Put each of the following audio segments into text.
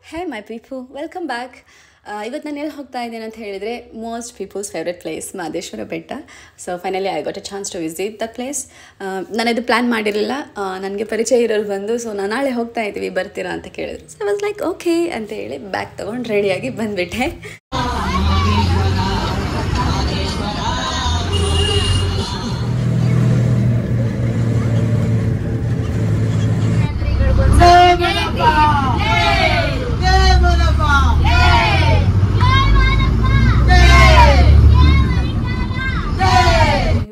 Hey my people, welcome back. ಇವತ್ತು ನಾನು ಎಲ್ಲಿ ಹೋಗ್ತಾ ಇದ್ದೇನೆ ಅಂತ ಹೇಳಿದರೆ most peoples favourite place Mahadeshwara Betta. So finally I got a chance to visit the place. ನಾನು ಇದು ಪ್ಲ್ಯಾನ್ ಮಾಡಿರಲಿಲ್ಲ, ನನಗೆ ಪರಿಚಯ ಇರೋರು ಬಂದು ಸೊ ನಾನು ನಾಳೆ ಹೋಗ್ತಾ ಇದ್ದೀವಿ ಬರ್ತೀರಾ ಅಂತ ಕೇಳಿದ್ರು. So I was like okay ಅಂತ ಹೇಳಿ ಬ್ಯಾಗ್ ತೊಗೊಂಡು ರೆಡಿಯಾಗಿ ಬಂದುಬಿಟ್ಟೆ.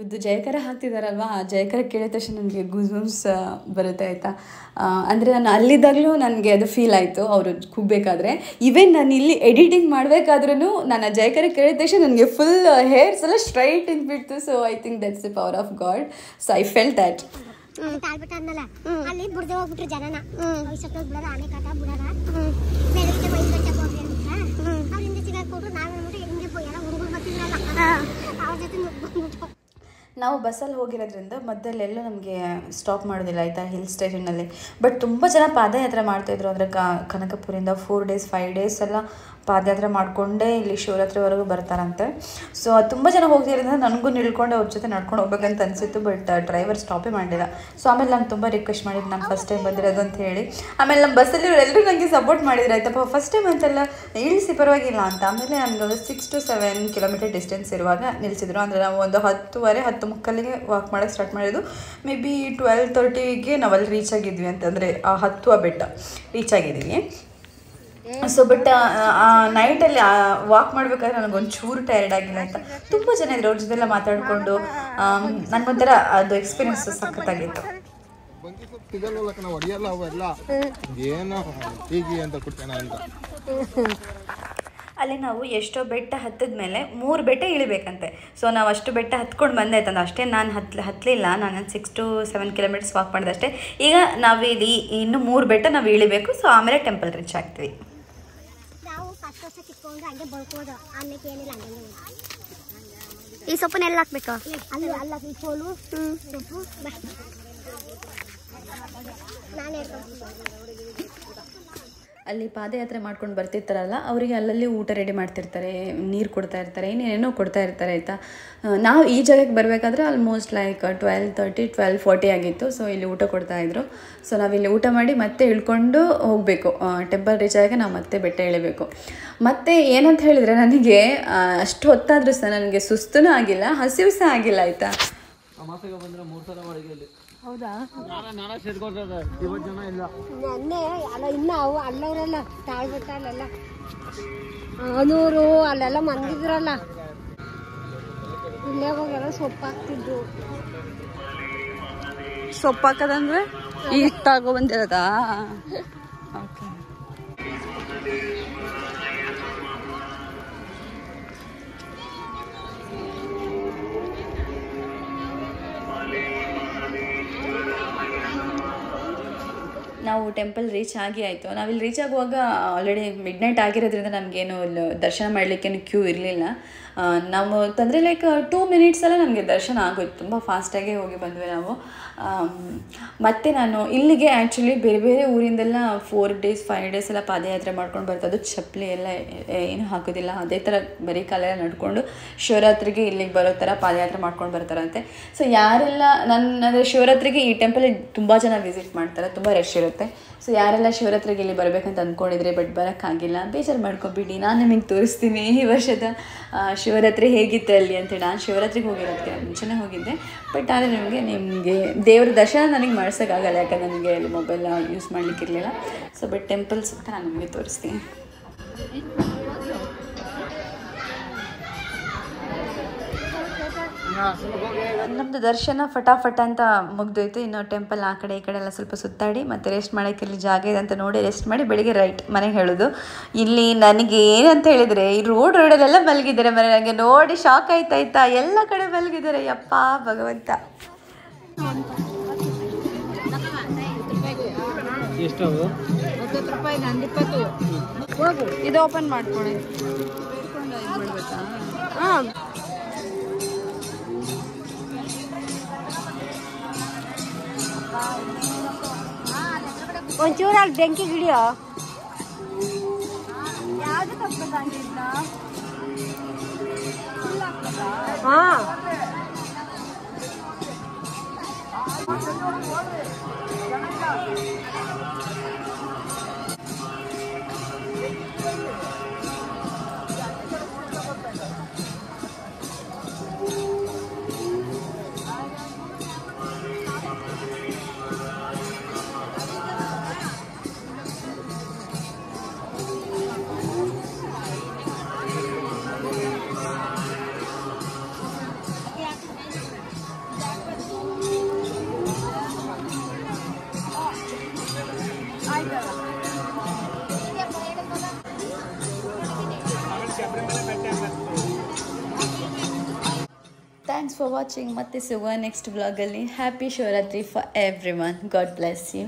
ಇದು ಜಯಕರ ಹಾಕ್ತಿದ್ದಾರಲ್ವ, ಆ ಜಯಕರ ಕೇಳಿದ ತಕ್ಷಣ ನನಗೆ ಗೂಸ್ಬಂಪ್ಸ್ ಬರುತ್ತೆ ಆಯಿತಾ. ಅಂದರೆ ನಾನು ಅಲ್ಲಿದ್ದಾಗಲೂ ನನಗೆ ಅದು ಫೀಲ್ ಆಯಿತು ಅವರು ಕೂಗಬೇಕಾದ್ರೆ. ಈವನ್ ನಾನು ಇಲ್ಲಿ ಎಡಿಟಿಂಗ್ ಮಾಡಬೇಕಾದ್ರೂ ನಾನು ಜಯಕರ ಕೇಳಿದ ತಕ್ಷಣ ನನಗೆ ಫುಲ್ ಹೇರ್ಸ್ ಎಲ್ಲ ಸ್ಟ್ರೈಟ್ ಬಿಡ್ತು. So I think that's the power of god. So I felt that. ಅಲ್ಲಿ ಬುಡ್ದೆ ಹೋಗ್ಬಿಟ್ರು ಜನನ ಬಿಡೋದ ಆನೆ ಕಾಟ ಬಿಡೋದ ಅವರಿಂದ ಸಿಗಾಕೊಟ್ರು. ನಾವೇನ್ಬಿಟ್ಟು ಹೆಂಗೆ ಎಲ್ಲ ಹುಡುಗರು ಬರ್ತಿದ್ರಲ್ಲ ಅವ್ರ ಜೊತೆ ನುಗ್ಬಿಟ್ಟು ನಾವು ಬಸ್ಸಲ್ಲಿ ಹೋಗಿರೋದ್ರಿಂದ ಮಧ್ಯಲ್ಲೆಲ್ಲೂ ನಮಗೆ ಸ್ಟಾಪ್ ಮಾಡೋದಿಲ್ಲ ಆಯಿತಾ ಹಿಲ್ ಸ್ಟೇಷನ್ನಲ್ಲಿ. ಬಟ್ ತುಂಬ ಜನ ಪಾದಯಾತ್ರೆ ಮಾಡ್ತಾಯಿದ್ರು. ಅಂದರೆ ಕನಕಪುರಿಂದ 4 days 5 days ಎಲ್ಲ ಪಾದಯಾತ್ರೆ ಮಾಡಿಕೊಂಡೇ ಇಲ್ಲಿ ಶಿವರಾತ್ರಿವರೆಗೂ ಬರ್ತಾರಂತೆ. ಸೊ ತುಂಬ ಜನ ಹೋಗ್ತಿರೋದ್ರಿಂದ ನನಗೂ ನಿಲ್ಕೊಂಡು ಅವ್ರ ಜೊತೆ ನಡ್ಕೊಂಡು ಹೋಗ್ಬೇಕಂತ ಅನಿಸಿತ್ತು. ಬಟ್ ಡ್ರೈವರ್ ಸ್ಟಾಪೇ ಮಾಡಿಲ್ಲ. ಸೊ ಆಮೇಲೆ ನಾನು ತುಂಬ ರಿಕ್ವೆಸ್ಟ್ ಮಾಡಿದ್ದು, ನಾನು ಫಸ್ಟ್ ಟೈಮ್ ಬಂದಿರೋದು ಅಂತ ಹೇಳಿ. ಆಮೇಲೆ ನಮ್ಮ ಬಸ್ಸಲ್ಲಿ ಎಲ್ಲರೂ ನನಗೆ ಸಪೋರ್ಟ್ ಮಾಡಿದ್ರು ಆಯ್ತಪ್ಪ, ಫಸ್ಟ್ ಟೈಮ್ ಅಂತೆಲ್ಲ ಇಳಿಸಿ ಪರವಾಗಿಲ್ಲ ಅಂತ. ಆಮೇಲೆ ನಮ್ಗೆ 6 to 7 kilometer ಡಿಸ್ಟೆನ್ಸ್ ಇರುವಾಗ ನಿಲ್ಲಿಸಿದ್ರು. ಅಂದರೆ ನಾವು ಒಂದು 10:30 ವಾಕ್ ಮಾಡೋಕ್ಕೆ ಸ್ಟಾರ್ಟ್ ಮಾಡಿದ್ದು. ಮೇ ಬಿ 12:30ಗೆ ನಾವಲ್ಲಿ ರೀಚ್ ಆಗಿದ್ವಿ ಅಂತಂದರೆ ಆ ಬೆಟ್ಟ ರೀಚ್ ಆಗಿದ್ದೀವಿ. ಸೊ ಬಟ್ ನೈಟಲ್ಲಿ ವಾಕ್ ಮಾಡಬೇಕಾದ್ರೆ ನನಗೊಂದು ಚೂರು ಟೈರ್ಡ್ ಆಗಿಲ್ಲ ಆಯಿತಾ. ತುಂಬ ಜನ ಇದ್ರು, ಅವ್ರ ಜೊತೆಲ್ಲ ಮಾತಾಡಿಕೊಂಡು ನನಗೊಂಥರ ಅದು ಎಕ್ಸ್ಪೀರಿಯನ್ಸ್ ಸಖತ್ತಾಗಿತ್ತು. ಅಲ್ಲಿ ನಾವು ಎಷ್ಟೋ ಬೆಟ್ಟ ಹತ್ತಿದ ಮೇಲೆ 3 ಬೆಟ್ಟ ಇಳಿಬೇಕಂತೆ. ಸೊ ನಾವು ಅಷ್ಟು ಬೆಟ್ಟ ಹತ್ಕೊಂಡು ಬಂದಾಯ್ತಂದು. ಅಷ್ಟೇ ನಾನು ಹತ್ತಲಿಲ್ಲ, ನಾನು 6 to 7 kilometers ವಾಕ್ ಮಾಡಿದೆ ಅಷ್ಟೇ. ಈಗ ನಾವು ಇಲ್ಲಿ ಇನ್ನೂ 3 ಬೆಟ್ಟ ನಾವು ಇಳಿಬೇಕು. ಸೊ ಆಮೇಲೆ ಟೆಂಪಲ್ ರೀಚ್ ಆಗ್ತೀವಿ. ನಾವು ಫಸ್ಟ್ ವರ್ಷ ಕಿತ್ಕೊಂಡು ಹಂಗೆ ಬಳ್ಕೋದು ಅನ್ನಕ್ಕೆ ಏನಿಲ್ಲ. ಹಂಗೆ ಈ ಸೊಪ್ಪನ್ನೆಲ್ಲ ಹಾಕ್ಬೇಕು. ಅಲ್ಲಿ ಅಲ್ಲ ಈ ಕೋಲು ಸೊಪ್ಪು ನಾನು ಅಲ್ಲಿ ಪಾದಯಾತ್ರೆ ಮಾಡ್ಕೊಂಡು ಬರ್ತಿರ್ತಾರಲ್ಲ ಅವರಿಗೆ ಅಲ್ಲಲ್ಲಿ ಊಟ ರೆಡಿ ಮಾಡ್ತಿರ್ತಾರೆ, ನೀರು ಕೊಡ್ತಾ ಇರ್ತಾರೆ, ಏನೇನೋ ಕೊಡ್ತಾ ಇರ್ತಾರೆ ಆಯಿತಾ. ನಾವು ಈ ಜಾಗಕ್ಕೆ ಬರಬೇಕಾದ್ರೆ ಆಲ್ಮೋಸ್ಟ್ ಲೈಕ್ 12:30 12:40 ಆಗಿತ್ತು. ಸೊ ಇಲ್ಲಿ ಊಟ ಕೊಡ್ತಾಯಿದ್ರು. ಸೊ ನಾವಿಲ್ಲಿ ಊಟ ಮಾಡಿ ಮತ್ತೆ ಇಳ್ಕೊಂಡು ಹೋಗಬೇಕು. ಟೆಂಪಲ್ ರೀಚ್ ಆಗಿ ನಾವು ಮತ್ತೆ ಬೆಟ್ಟ ಇಳಿಬೇಕು. ಮತ್ತು ಏನಂತ ಹೇಳಿದರೆ ನನಗೆ ಅಷ್ಟು ಹೊತ್ತಾದರೂ ಸಹ ನನಗೆ ಸುಸ್ತೂ ಆಗಿಲ್ಲ, ಹಸಿವು ಸಹ ಆಗಿಲ್ಲ ಆಯಿತಾ. ಹೌದಾ, ನೆನ್ನೆ ಅಲ್ಲ ಇನ್ನು ಅವು ಅಲ್ಲವರೆಲ್ಲ ತಾಳ್ಬಿಟ್ಟ ಅಲ್ಲೆಲ್ಲ ಆನೂರು ಅಲ್ಲೆಲ್ಲ ಮಂದಿದ್ರಲ್ಲ, ಇಲ್ಲೇ ಹೋಗೆಲ್ಲ ಸೊಪ್ಪು ಹಾಕ್ತಿದ್ರು. ಸೊಪ್ಪು ಹಾಕೋದಂದ್ರೆ ಈಗ ತಗೊಬಂದಿರೋದಾ? ಓಕೆ. ನಾವು ಟೆಂಪಲ್ ರೀಚ್ ಆಯಿತು. ನಾವಿಲ್ಲಿ ರೀಚ್ ಆಗುವಾಗ ಆಲ್ರೆಡಿ ಮಿಡ್ನೈಟ್ ಆಗಿರೋದ್ರಿಂದ ನಮಗೇನು ದರ್ಶನ ಮಾಡಲಿಕ್ಕೇನು ಕ್ಯೂ ಇರಲಿಲ್ಲ. ನಾವು ತಂದರೆ ಲೈಕ್ 2 minutes ನಮಗೆ ದರ್ಶನ ಆಗೋಯ್ತು. ತುಂಬ ಫಾಸ್ಟಾಗೇ ಹೋಗಿ ಬಂದ್ವಿ ನಾವು. ಮತ್ತು ನಾನು ಇಲ್ಲಿಗೆ ಆ್ಯಕ್ಚುಲಿ ಬೇರೆ ಬೇರೆ ಊರಿಂದೆಲ್ಲ 4 days 5 days ಎಲ್ಲ ಪಾದಯಾತ್ರೆ ಮಾಡ್ಕೊಂಡು ಬರ್ತದ್ದು. ಚಪ್ಪಲಿ ಎಲ್ಲ ಏನು ಹಾಕೋದಿಲ್ಲ, ಅದೇ ಥರ ಬರೀ ಕಾಲೆಲ್ಲ ನಡ್ಕೊಂಡು ಶಿವರಾತ್ರಿಗೆ ಇಲ್ಲಿಗೆ ಬರೋ ಥರ ಪಾದಯಾತ್ರೆ ಮಾಡ್ಕೊಂಡು ಬರ್ತಾರಂತೆ. ಸೊ ಯಾರೆಲ್ಲ ಅಂದರೆ ಶಿವರಾತ್ರಿಗೆ ಈ ಟೆಂಪಲಿಗೆ ತುಂಬ ಜನ ವಿಸಿಟ್ ಮಾಡ್ತಾರೆ, ತುಂಬ ರಶ್ ಇರುತ್ತೆ. ಸೊ ಯಾರೆಲ್ಲ ಶಿವರಾತ್ರಿಗೆ ಇಲ್ಲಿ ಬರಬೇಕಂತ ಅಂದ್ಕೊಂಡಿದ್ರೆ ಬಟ್ ಬರೋಕ್ಕಾಗಿಲ್ಲ, ಬೇಜಾರು ಮಾಡ್ಕೊಬಿಡಿ. ನಾನು ನಿಮಗೆ ತೋರಿಸ್ತೀನಿ ಈ ವರ್ಷದ ಶಿವರಾತ್ರಿ ಹೇಗಿತ್ತು ಅಲ್ಲಿ ಅಂತೇಳಿ. ನಾನು ಶಿವರಾತ್ರಿಗೆ ಹೋಗಿರೋದಕ್ಕೆ ಮುಂಚೆನೇ ಹೋಗಿದ್ದೆ. ಬಟ್ ಆದರೆ ನಿಮಗೆ ದೇವ್ರ ದರ್ಶನ ನನಗೆ ಮಾಡ್ಸೋಕ್ಕಾಗಲ್ಲ, ಯಾಕಂದ್ರೆ ನನಗೆ ಅಲ್ಲಿ ಮೊಬೈಲ್ ಯೂಸ್ ಮಾಡಲಿಕ್ಕಿರಲಿಲ್ಲ. ಸೊ ಬಟ್ ಟೆಂಪಲ್ಸ್ ಅಂತ ನಾನು ನಿಮಗೆ ತೋರಿಸ್ತೀನಿ. ನಮ್ಮದು ದರ್ಶನ ಫಟಾಫಟ ಅಂತ ಮುಗ್ದೋಯ್ತು. ಇನ್ನು ಟೆಂಪಲ್ ಆ ಕಡೆ ಈ ಕಡೆ ಎಲ್ಲ ಸ್ವಲ್ಪ ಸುತ್ತಾಡಿ ಮತ್ತು ರೆಸ್ಟ್ ಮಾಡೋಕ್ಕೆ ಇಲ್ಲಿ ಜಾಗ ಇದೆ ಅಂತ ನೋಡಿ ರೆಸ್ಟ್ ಮಾಡಿ ಬೆಳಿಗ್ಗೆ ರೈಟ್ ಮನೆಗೆ ಹೇಳೋದು. ಇಲ್ಲಿ ನನಗೆ ಏನಂತ ಹೇಳಿದರೆ ಈ ರೋಡಲ್ಲೆಲ್ಲ ಮಲಗಿದ್ದಾರೆ. ಮನೆ ನನಗೆ ನೋಡಿ ಶಾಕ್ ಆಯ್ತಾಯ್ತಾ, ಎಲ್ಲ ಕಡೆ ಮಲಗಿದ್ದಾರೆ. ಯಪ್ಪ ಭಗವಂತ. ಇದು ಓಪನ್ ಮಾಡ್ಕೊಳ್ಳಿ. ಹಾಂ, ಒಂಚೂರು ಅಲ್ಲಿ ಬೆಂಕಿ ಗಿಡಿಯೋ ಅದಕ್ಕೆ ಹಾಕ್ಬೇಕಂತಿದ್ನ ಹಾಂ ಥ್ಯಾಂಕ್ಸ್ ಫಾರ್ ವಾಚಿಂಗ್. ಮತ್ತೆ ಸಿಗುವ ನೆಕ್ಸ್ಟ್ ವ್ಲಾಗಲ್ಲಿ. Happy Shivaratri for everyone. God bless you.